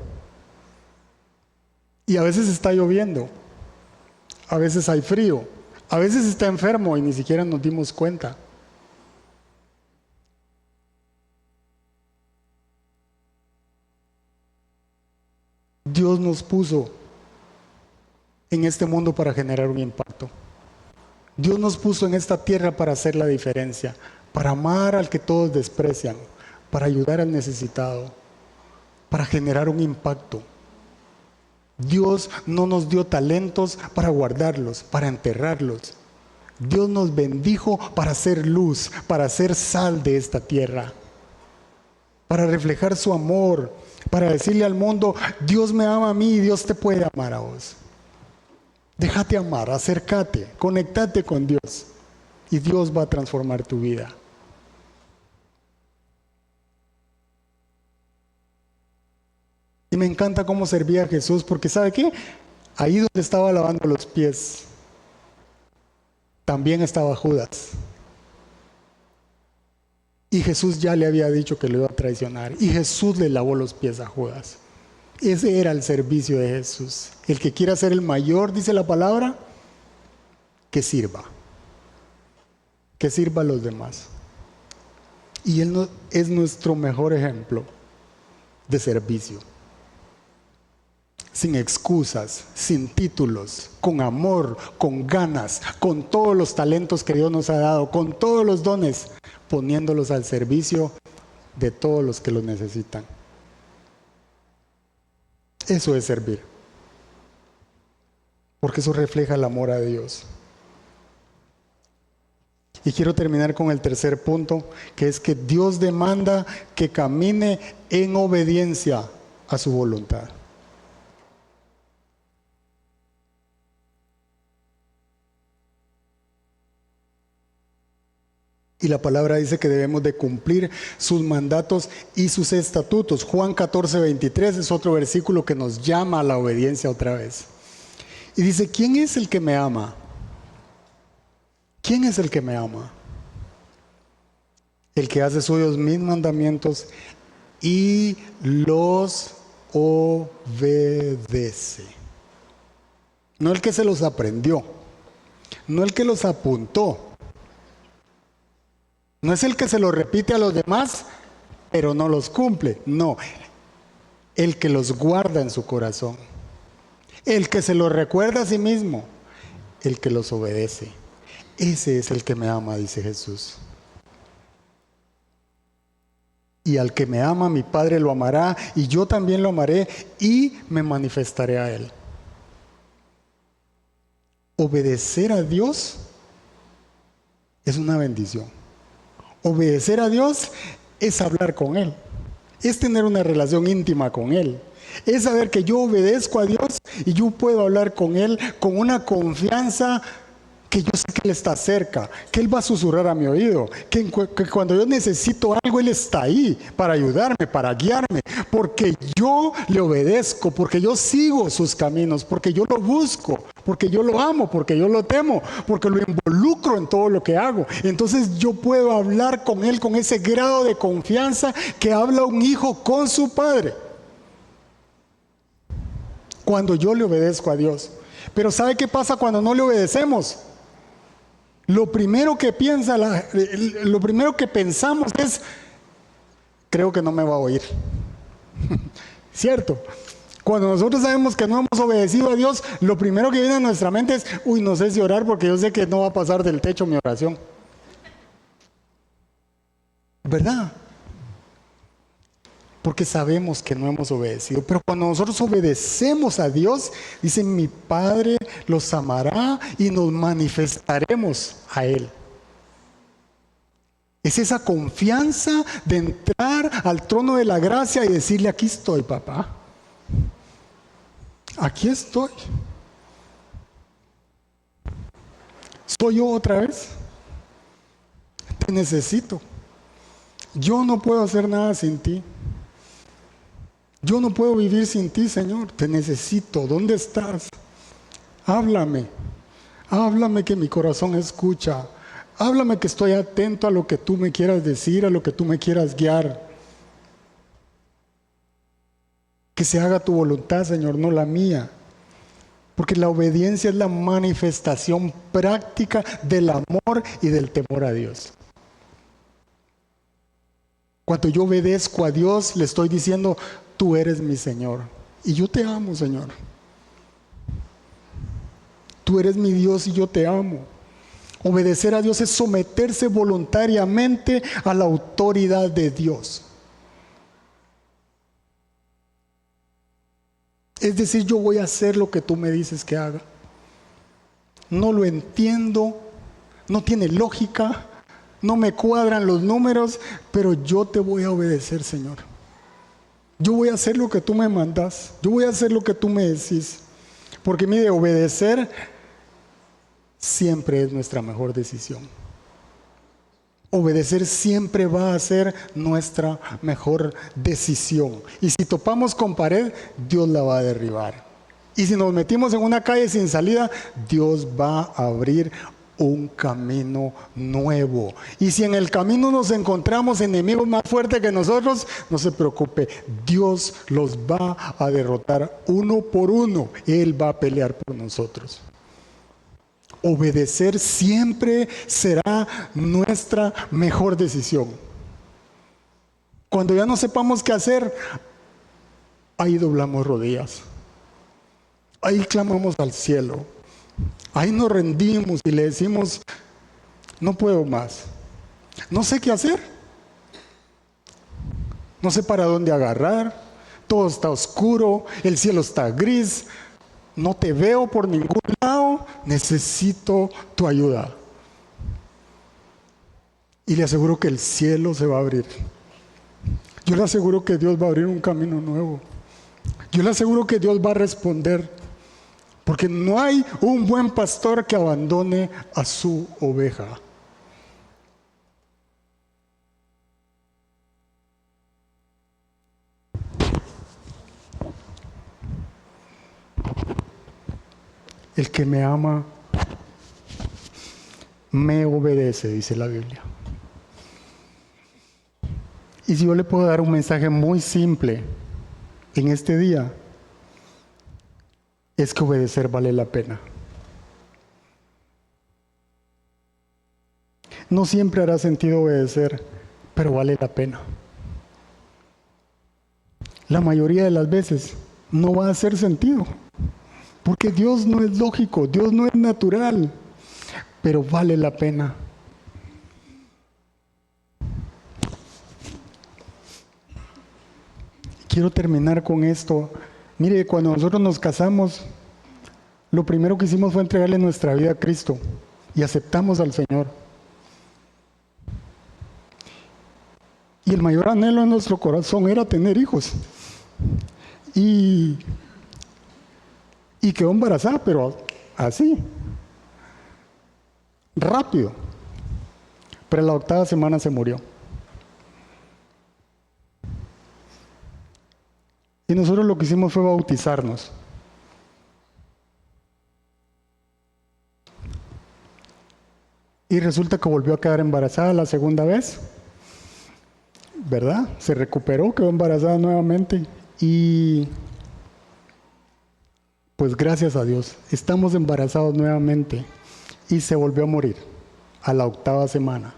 Y a veces está lloviendo. A veces hay frío. A veces está enfermo y ni siquiera nos dimos cuenta. Dios nos puso en este mundo para generar un impacto. Dios nos puso en esta tierra para hacer la diferencia, para amar al que todos desprecian, para ayudar al necesitado, para generar un impacto. Dios no nos dio talentos para guardarlos, para enterrarlos. Dios nos bendijo para hacer luz, para hacer sal de esta tierra, para reflejar su amor, para decirle al mundo, Dios me ama a mí y Dios te puede amar a vos. Déjate amar, acércate, conéctate con Dios y Dios va a transformar tu vida. Y me encanta cómo servía a Jesús, porque ¿sabe qué? Ahí donde estaba lavando los pies, también estaba Judas. Y Jesús ya le había dicho que lo iba a traicionar. Y Jesús le lavó los pies a Judas. Ese era el servicio de Jesús. El que quiera ser el mayor, dice la palabra, que sirva. Que sirva a los demás. Y Él es nuestro mejor ejemplo de servicio. Sin excusas, sin títulos, con amor, con ganas, con todos los talentos que Dios nos ha dado, con todos los dones, poniéndolos al servicio de todos los que los necesitan. Eso es servir. Porque eso refleja el amor a Dios. Y quiero terminar con el tercer punto, que es que Dios demanda que camine en obediencia a su voluntad. Y la palabra dice que debemos de cumplir sus mandatos y sus estatutos. Juan 14:23 es otro versículo que nos llama a la obediencia otra vez. Y dice, ¿quién es el que me ama? ¿Quién es el que me ama? El que hace suyos mis mandamientos y los obedece. No el que se los aprendió, no el que los apuntó. No es el que se lo repite a los demás, pero no los cumple. No, el que los guarda en su corazón. El que se los recuerda a sí mismo. El que los obedece. Ese es el que me ama, dice Jesús. Y al que me ama, mi Padre lo amará, y yo también lo amaré, y me manifestaré a él. Obedecer a Dios es una bendición. Obedecer a Dios es hablar con Él, es tener una relación íntima con Él, es saber que yo obedezco a Dios y yo puedo hablar con Él con una confianza que yo sé que Él está cerca, que Él va a susurrar a mi oído, que cuando yo necesito algo Él está ahí para ayudarme, para guiarme, porque yo le obedezco, porque yo sigo sus caminos, porque yo lo busco, porque yo lo amo, porque yo lo temo, porque lo involucro en todo lo que hago. Entonces yo puedo hablar con Él con ese grado de confianza que habla un hijo con su padre, cuando yo le obedezco a Dios. Pero ¿sabe qué pasa cuando no le obedecemos? Lo primero que pensamos es, creo que no me va a oír. ¿cierto? Cuando nosotros sabemos que no hemos obedecido a Dios, lo primero que viene a nuestra mente es, uy, no sé si orar porque yo sé que no va a pasar del techo mi oración. ¿Verdad? Porque sabemos que no hemos obedecido. Pero cuando nosotros obedecemos a Dios, dice, mi Padre los amará y nos manifestaremos a Él. Es esa confianza de entrar al trono de la gracia y decirle, aquí estoy, papá. Aquí estoy. ¿Soy yo otra vez? Te necesito. Yo no puedo hacer nada sin ti. Yo no puedo vivir sin ti, Señor. Te necesito. ¿Dónde estás? Háblame. Háblame que mi corazón escucha. Háblame que estoy atento a lo que tú me quieras decir, a lo que tú me quieras guiar. Que se haga tu voluntad, Señor, no la mía. Porque la obediencia es la manifestación práctica del amor y del temor a Dios. Cuando yo obedezco a Dios, le estoy diciendo, tú eres mi Señor. Y yo te amo, Señor. Tú eres mi Dios y yo te amo. Obedecer a Dios es someterse voluntariamente a la autoridad de Dios. Es decir, yo voy a hacer lo que tú me dices que haga. No lo entiendo, no tiene lógica, no me cuadran los números, pero yo te voy a obedecer, Señor. Yo voy a hacer lo que tú me mandas, yo voy a hacer lo que tú me decís. Porque mire, obedecer siempre es nuestra mejor decisión. Obedecer siempre va a ser nuestra mejor decisión. Y si topamos con pared, Dios la va a derribar. Y si nos metimos en una calle sin salida, Dios va a abrir un camino nuevo. Y si en el camino nos encontramos enemigos más fuertes que nosotros, no se preocupe, Dios los va a derrotar uno por uno. Él va a pelear por nosotros. Obedecer siempre será nuestra mejor decisión. Cuando ya no sepamos qué hacer, ahí doblamos rodillas. Ahí clamamos al cielo. Ahí nos rendimos y le decimos, no puedo más. No sé qué hacer. No sé para dónde agarrar. Todo está oscuro, el cielo está gris. No te veo por ningún lado, necesito tu ayuda. Y le aseguro que el cielo se va a abrir. Yo le aseguro que Dios va a abrir un camino nuevo. Yo le aseguro que Dios va a responder. Porque no hay un buen pastor que abandone a su oveja. El que me ama, me obedece, dice la Biblia. Y si yo le puedo dar un mensaje muy simple en este día, es que obedecer vale la pena. No siempre hará sentido obedecer, pero vale la pena. La mayoría de las veces no va a hacer sentido. Porque Dios no es lógico, Dios no es natural, pero vale la pena. Quiero terminar con esto. Mire, cuando nosotros nos casamos, lo primero que hicimos fue entregarle nuestra vida a Cristo y aceptamos al Señor. Y el mayor anhelo en nuestro corazón era tener hijos. Y quedó embarazada, pero así, rápido. Pero en la 8ª semana se murió. Y nosotros lo que hicimos fue bautizarnos. Y resulta que volvió a quedar embarazada la segunda vez, ¿verdad? Se recuperó, quedó embarazada nuevamente y pues gracias a Dios, estamos embarazados nuevamente y se volvió a morir a la 8ª semana.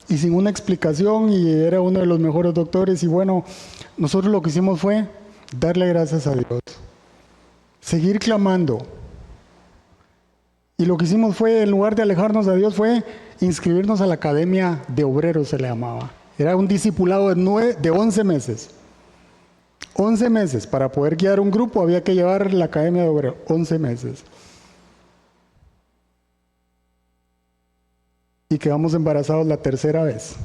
y sin una explicación, y era uno de los mejores doctores. Y bueno, nosotros lo que hicimos fue darle gracias a Dios, seguir clamando. Y lo que hicimos fue, en lugar de alejarnos de Dios, fue inscribirnos a la Academia de Obreros, se le llamaba. Era un discipulado de 11 meses. 11 meses. Para poder guiar un grupo había que llevar la Academia de Obreros. 11 meses. Y quedamos embarazados la tercera vez.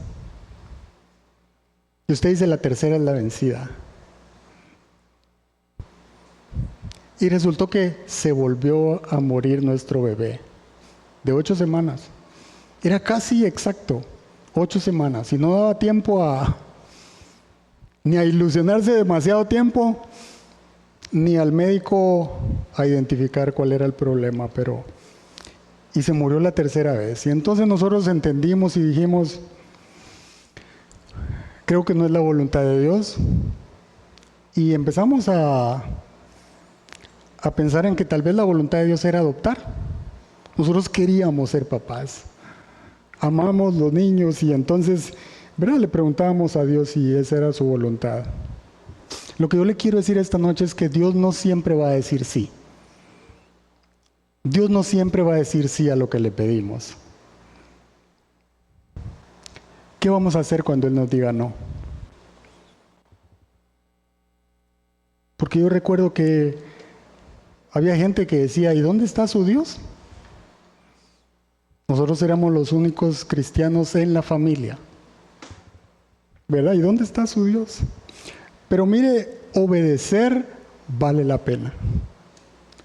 Y usted dice, la tercera es la vencida. Y resultó que se volvió a morir nuestro bebé, de 8 semanas. Era casi exacto, 8 semanas. Y no daba tiempo ni a ilusionarse demasiado tiempo, ni al médico a identificar cuál era el problema, y se murió la tercera vez. Y entonces nosotros entendimos y dijimos, creo que no es la voluntad de Dios. Y empezamos a pensar en que tal vez la voluntad de Dios era adoptar. Nosotros queríamos ser papás, amamos los niños, y entonces, ¿verdad?, le preguntábamos a Dios si esa era su voluntad. Lo que yo le quiero decir esta noche es que Dios no siempre va a decir sí. Dios no siempre va a decir sí a lo que le pedimos. ¿Qué vamos a hacer cuando Él nos diga no? Porque yo recuerdo que había gente que decía, ¿y dónde está su Dios? Nosotros éramos los únicos cristianos en la familia, ¿verdad? ¿Y dónde está su Dios? Pero mire, obedecer vale la pena.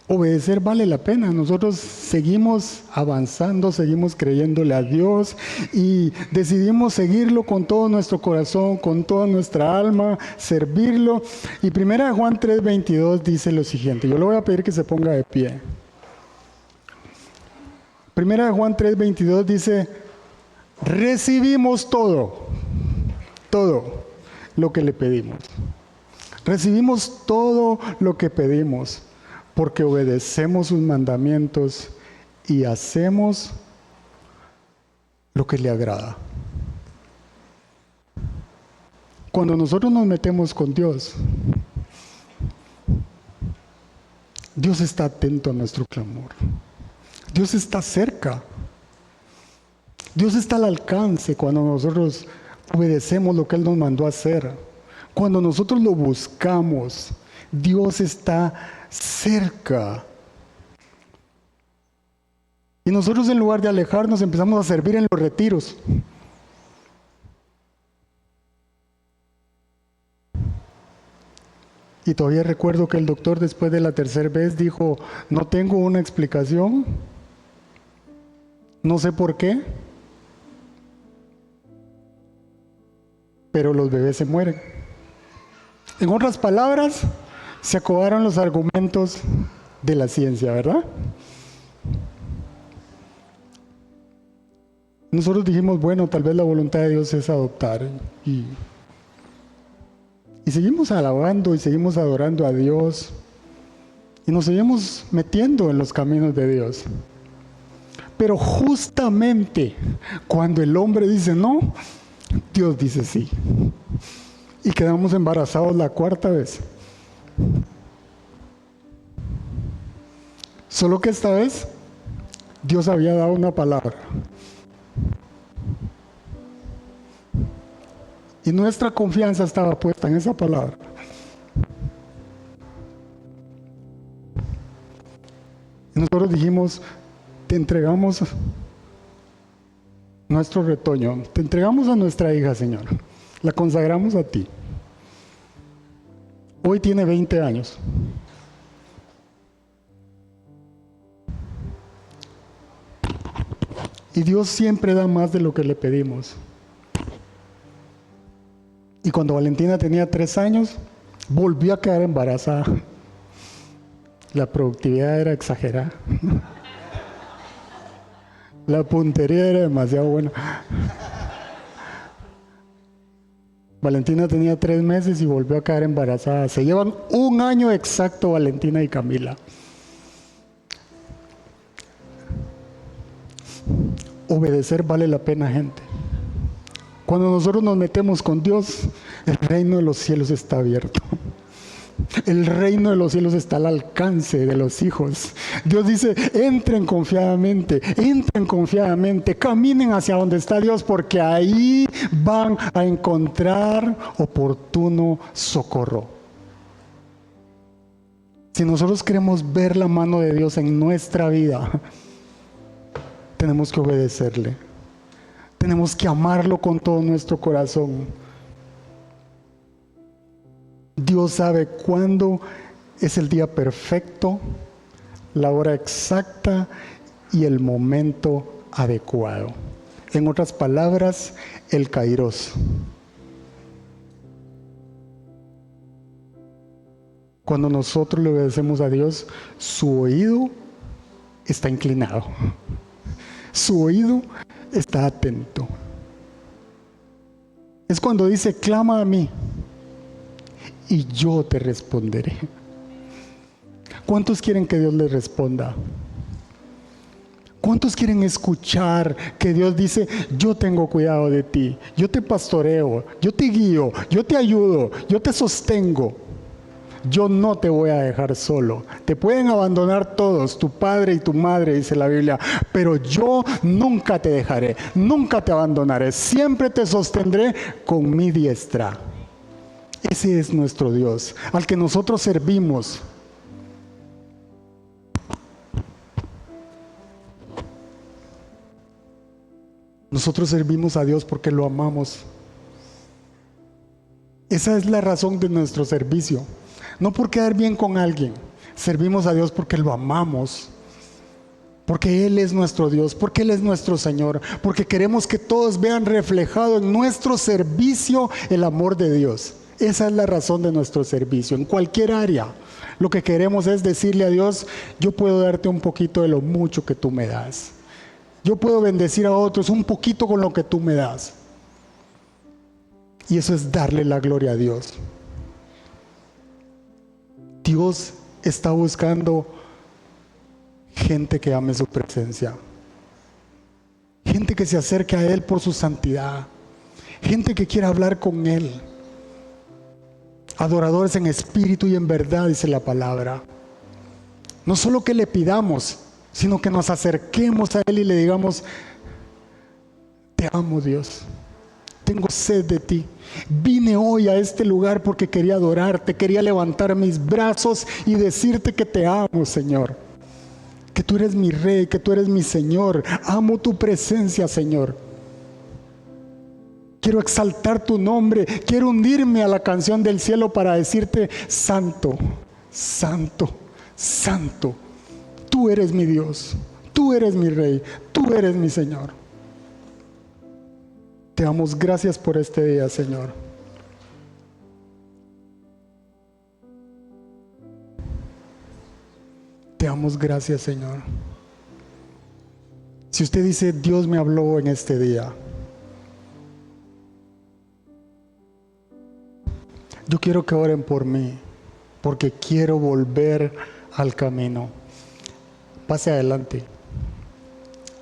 Obedecer vale la pena. Nosotros seguimos avanzando, seguimos creyéndole a Dios y decidimos seguirlo con todo nuestro corazón, con toda nuestra alma, servirlo. Y 1 Juan 3:22 dice lo siguiente. Yo le voy a pedir que se ponga de pie. 1 Juan 3:22 dice, recibimos todo lo que le pedimos. Recibimos todo lo que pedimos, porque obedecemos sus mandamientos y hacemos lo que le agrada. Cuando nosotros nos metemos con Dios, Dios está atento a nuestro clamor. Dios está cerca. Dios está al alcance cuando nosotros obedecemos lo que Él nos mandó a hacer. Cuando nosotros lo buscamos, Dios está cerca. Y nosotros, en lugar de alejarnos, empezamos a servir en los retiros. Y todavía recuerdo que el doctor, después de la tercera vez, dijo, no tengo una explicación, no sé por qué, pero los bebés se mueren. En otras palabras, se acabaron los argumentos de la ciencia, ¿verdad? Nosotros dijimos, bueno, tal vez la voluntad de Dios es adoptar. Y seguimos alabando y seguimos adorando a Dios. Y nos seguimos metiendo en los caminos de Dios. Pero justamente cuando el hombre dice no, Dios dice sí. Y quedamos embarazados la cuarta vez. Solo que esta vez Dios había dado una palabra. Y nuestra confianza estaba puesta en esa palabra. Y nosotros dijimos, te entregamos nuestro retoño, te entregamos a nuestra hija, Señor. La consagramos a ti. Hoy tiene 20 años. Y Dios siempre da más de lo que le pedimos. Y cuando Valentina tenía 3 años, volvió a quedar embarazada. La productividad era exagerada. La puntería era demasiado buena. Valentina tenía 3 meses y volvió a quedar embarazada. Se llevan 1 año exacto Valentina y Camila. Obedecer vale la pena, gente. Cuando nosotros nos metemos con Dios, el reino de los cielos está abierto. El reino de los cielos está al alcance de los hijos. Dios dice, entren confiadamente, caminen hacia donde está Dios, porque ahí van a encontrar oportuno socorro. Si nosotros queremos ver la mano de Dios en nuestra vida, tenemos que obedecerle. Tenemos que amarlo con todo nuestro corazón. Dios sabe cuándo es el día perfecto, la hora exacta y el momento adecuado. En otras palabras, el kairos. Cuando nosotros le obedecemos a Dios, su oído está inclinado. Su oído está atento. Es cuando dice, clama a mí y yo te responderé. ¿Cuántos quieren que Dios les responda? ¿Cuántos quieren escuchar que Dios dice, yo tengo cuidado de ti, yo te pastoreo, yo te guío, yo te ayudo, yo te sostengo? Yo no te voy a dejar solo. Te pueden abandonar todos, tu padre y tu madre, dice la Biblia, pero yo nunca te dejaré, nunca te abandonaré, siempre te sostendré con mi diestra. Ese es nuestro Dios, al que nosotros servimos. Nosotros servimos a Dios porque lo amamos. Esa es la razón de nuestro servicio. No por quedar bien con alguien. Servimos a Dios porque lo amamos. Porque Él es nuestro Dios, porque Él es nuestro Señor, porque queremos que todos vean reflejado en nuestro servicio el amor de Dios. Esa es la razón de nuestro servicio, en cualquier área. Lo que queremos es decirle a Dios, yo puedo darte un poquito de lo mucho que tú me das. Yo puedo bendecir a otros un poquito con lo que tú me das. Y eso es darle la gloria a Dios. Dios está buscando gente que ame su presencia. Gente que se acerque a Él por su santidad. Gente que quiera hablar con Él. Adoradores en espíritu y en verdad, dice la palabra. No solo que le pidamos, sino que nos acerquemos a Él y le digamos, te amo, Dios. Tengo sed de ti. Vine hoy a este lugar porque quería adorarte, quería levantar mis brazos y decirte que te amo, Señor. Que tú eres mi Rey, que tú eres mi Señor. Amo tu presencia, Señor. Quiero exaltar tu nombre. Quiero unirme a la canción del cielo para decirte, Santo, Santo, Santo. Tú eres mi Dios. Tú eres mi Rey. Tú eres mi Señor. Te damos gracias por este día, Señor. Te damos gracias, Señor. Si usted dice, Dios me habló en este día, yo quiero que oren por mí, porque quiero volver al camino. Pase adelante.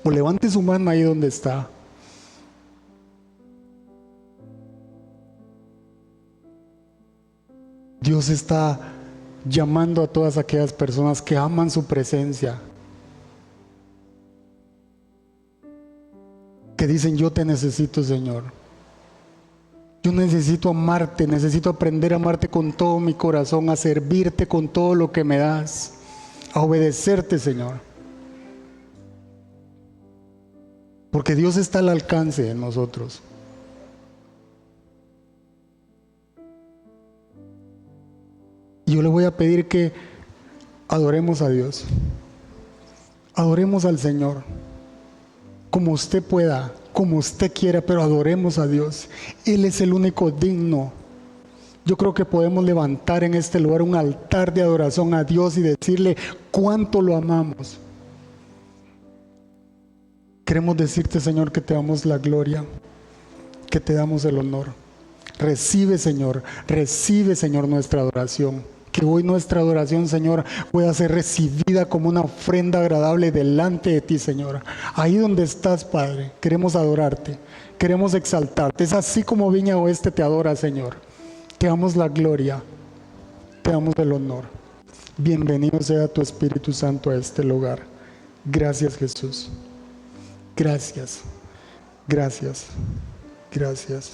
O levante su mano ahí donde está. Dios está llamando a todas aquellas personas que aman su presencia, que dicen, yo te necesito, Señor. Yo necesito amarte, necesito aprender a amarte con todo mi corazón, a servirte con todo lo que me das, a obedecerte, Señor. Porque Dios está al alcance de nosotros. Y yo le voy a pedir que adoremos a Dios. Adoremos al Señor. Como usted pueda, como usted quiera, pero adoremos a Dios. Él es el único digno. Yo creo que podemos levantar en este lugar un altar de adoración a Dios y decirle cuánto lo amamos. Queremos decirte, Señor, que te damos la gloria, que te damos el honor. Recibe, Señor, nuestra adoración. Que hoy nuestra adoración, Señor, pueda ser recibida como una ofrenda agradable delante de ti, Señor. Ahí donde estás, Padre, queremos adorarte, queremos exaltarte. Es así como Viña Oeste te adora, Señor. Te damos la gloria, te damos el honor. Bienvenido sea tu Espíritu Santo a este lugar. Gracias, Jesús. Gracias, gracias, gracias.